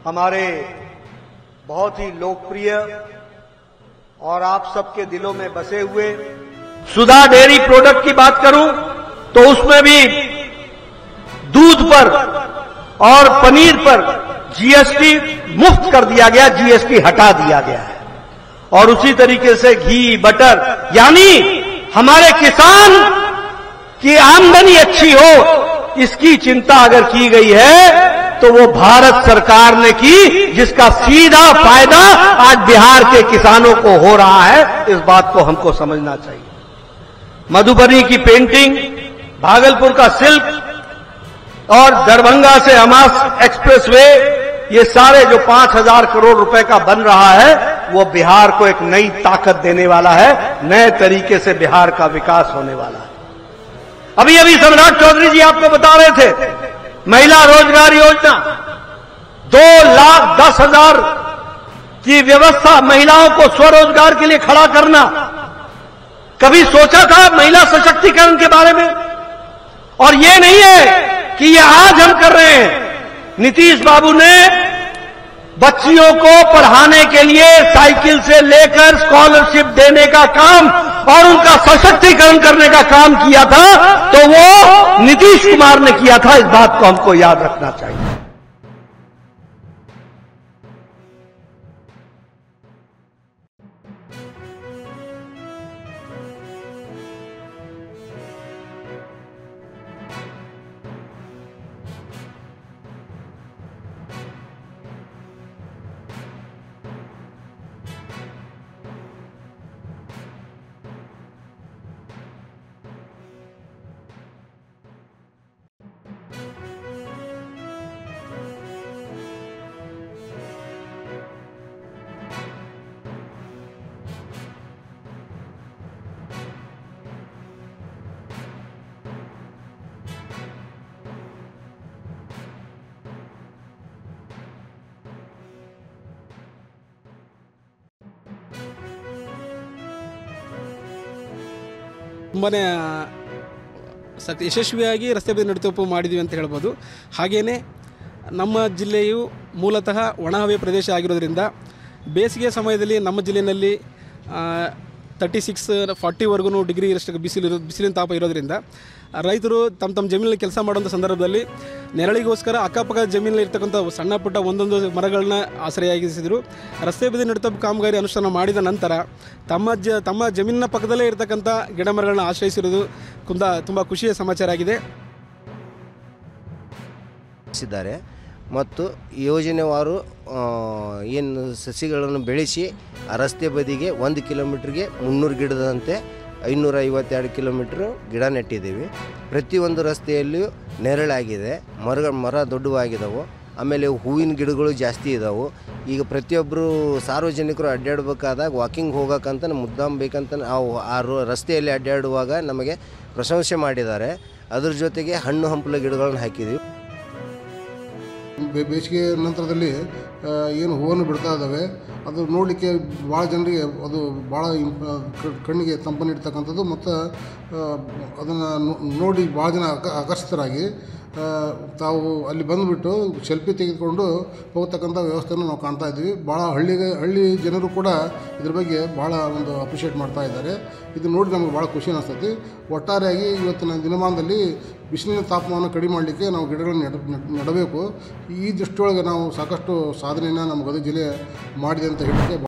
हमारे बहुत ही लोकप्रिय और आप सबके दिलों में बसे हुए सुधा डेयरी प्रोडक्ट की बात करूं तो उसमें भी दूध पर और पनीर पर जीएसटी मुक्त कर दिया गया, जीएसटी हटा दिया गया है। और उसी तरीके से घी, बटर, यानी हमारे किसान की आमदनी अच्छी हो, इसकी चिंता अगर की गई है तो वो भारत सरकार ने की, जिसका सीधा फायदा आज बिहार के किसानों को हो रहा है। इस बात को हमको समझना चाहिए। मधुबनी की पेंटिंग, भागलपुर का सिल्क और दरभंगा से हमास एक्सप्रेसवे, ये सारे जो 5,000 करोड़ रुपए का बन रहा है, वो बिहार को एक नई ताकत देने वाला है, नए तरीके से बिहार का विकास होने वाला है। अभी अभी सम्राट चौधरी जी आपको बता रहे थे, महिला रोजगार योजना 2,10,000 की व्यवस्था, महिलाओं को स्वरोजगार के लिए खड़ा करना। कभी सोचा था महिला सशक्तिकरण के बारे में? और ये नहीं है कि ये आज हम कर रहे हैं। नीतीश बाबू ने बच्चियों को पढ़ाने के लिए साइकिल से लेकर स्कॉलरशिप देने का काम और उनका सशक्तिकरण करने का काम किया था, तो वो नीतीश कुमार ने किया था। इस बात को हमको याद रखना चाहिए। ತುಂಬಾ ಯಶಸ್ವಿಯಾಗಿ ರಸ್ತೆ ಬದಿ ನಡಿತೋಪು ಮಾಡಿದ್ವಿ ಅಂತ ಹೇಳ್ಬೋದು. ಹಾಗೆಯೇ ನಮ್ಮ ಜಿಲ್ಲೆಯು ಮೂಲತಃ ಒಣಹವೆ ಪ್ರದೇಶ ಆಗಿರೋದ್ರಿಂದ ಬೇಸಿಗೆ ಸಮಯದಲ್ಲಿ ನಮ್ಮ ಜಿಲ್ಲೆಯಲ್ಲಿ 36-40ವರೆಗೂ ಡಿಗ್ರಿ ಇರಷ್ಟು ಬಿಸಿಲಿನ ತಾಪ ಇರೋದ್ರಿಂದ ರೈತರು ತಮ್ಮ ಜಮೀನಲ್ಲಿ ಕೆಲಸ ಮಾಡುವಂಥ ಸಂದರ್ಭದಲ್ಲಿ ನೆರಳಿಗೋಸ್ಕರ ಅಕ್ಕಪಕ್ಕ ಜಮೀನಲ್ಲಿ ಇರ್ತಕ್ಕಂಥ ಸಣ್ಣ ಪುಟ್ಟ ಒಂದೊಂದು ಮರಗಳನ್ನ ಆಶ್ರಯಿಸಿದರು. ರಸ್ತೆ ಬದಿ ನಡಿತೋಪು ಕಾಮಗಾರಿ ಅನುಷ್ಠಾನ ಮಾಡಿದ ನಂತರ ತಮ್ಮ ಜಮೀನಿನ ಪಕ್ಕದಲ್ಲೇ ಇರತಕ್ಕಂಥ ಗಿಡ ಮರಗಳನ್ನ ಆಶ್ರಯಿಸಿರುವುದು ತುಂಬ ಖುಷಿಯ ಸಮಾಚಾರ ಆಗಿದೆ. ಮತ್ತು ಯೋಜನೆವಾರು ಏನು ಸಸಿಗಳನ್ನು ಬೆಳೆಸಿ ಆ ರಸ್ತೆ ಬದಿಗೆ 1 ಕಿಲೋಮೀಟ್ರಿಗೆ 300 ಗಿಡದಂತೆ 552 ಕಿಲೋಮೀಟ್ರು ಗಿಡ ನೆಟ್ಟಿದ್ದೀವಿ. ಪ್ರತಿಯೊಂದು ರಸ್ತೆಯಲ್ಲಿಯೂ ನೆರಳಾಗಿದೆ, ಮರ ದೊಡ್ಡವಾಗಿದ್ದಾವೆ. ಆಮೇಲೆ ಹೂವಿನ ಗಿಡಗಳು ಜಾಸ್ತಿ ಇದ್ದಾವೆ. ಈಗ ಪ್ರತಿಯೊಬ್ಬರು ಸಾರ್ವಜನಿಕರು ಅಡ್ಡಾಡಬೇಕಾದಾಗ ವಾಕಿಂಗ್ ಹೋಗೋಕ್ಕಂತ ಮುದ್ದಾಂ ಬೇಕಂತ ನಾವು ಆ ರಸ್ತೆಯಲ್ಲಿ ಅಡ್ಡಾಡುವಾಗ ನಮಗೆ ಪ್ರಶಂಸೆ ಮಾಡಿದ್ದಾರೆ. ಅದ್ರ ಜೊತೆಗೆ ಹಣ್ಣು ಹಂಪಲ ಗಿಡಗಳನ್ನು ಹಾಕಿದ್ದೀವಿ. ಬೇಸಿಗೆ ನಂತರದಲ್ಲಿ ಏನು ಹೂವನ್ನು ಬಿಡ್ತಾ ಇದ್ದಾವೆ, ಅದು ನೋಡಲಿಕ್ಕೆ ಭಾಳ ಜನರಿಗೆ ಅದು ಭಾಳ ಕಣ್ಣಿಗೆ ತಂಪು ನೀಡ್ತಕ್ಕಂಥದ್ದು. ಮತ್ತು ಅದನ್ನು ನೋಡಿ ಭಾಳ ಜನ ಆಕರ್ಷಿತರಾಗಿ ತಾವು ಅಲ್ಲಿ ಬಂದುಬಿಟ್ಟು ಸೆಲ್ಫಿ ತೆಗೆದುಕೊಂಡು ಹೋಗ್ತಕ್ಕಂಥ ವ್ಯವಸ್ಥೆಯನ್ನು ನಾವು ಕಾಣ್ತಾ ಇದ್ದೀವಿ. ಭಾಳ ಹಳ್ಳಿ ಜನರು ಕೂಡ ಇದ್ರ ಬಗ್ಗೆ ಭಾಳ ಒಂದು ಅಪ್ರಿಷಿಯೇಟ್ ಮಾಡ್ತಾ ಇದ್ದಾರೆ. ಇದು ನೋಡಿ ನಮಗೆ ಭಾಳ ಖುಷಿ ಅನ್ನಿಸ್ತೈತಿ. ಒಟ್ಟಾರೆಯಾಗಿ ಇವತ್ತಿನ ದಿನಮಾನದಲ್ಲಿ ಬಿಸಿಲಿನ ತಾಪಮಾನ ಕಡಿಮೆ ಮಾಡಲಿಕ್ಕೆ ನಾವು ಗಿಡಗಳನ್ನು ನೆಡಬೇಕು. ಈ ದೃಷ್ಟಿಯೊಳಗೆ ನಾವು ಸಾಕಷ್ಟು ಸಾಧನೆಯನ್ನು ನಮ್ಮ ಗದಗ ಜಿಲ್ಲೆ ಮಾಡಿದೆ ಅಂತ ಹೇಳಲಿಕ್ಕೆ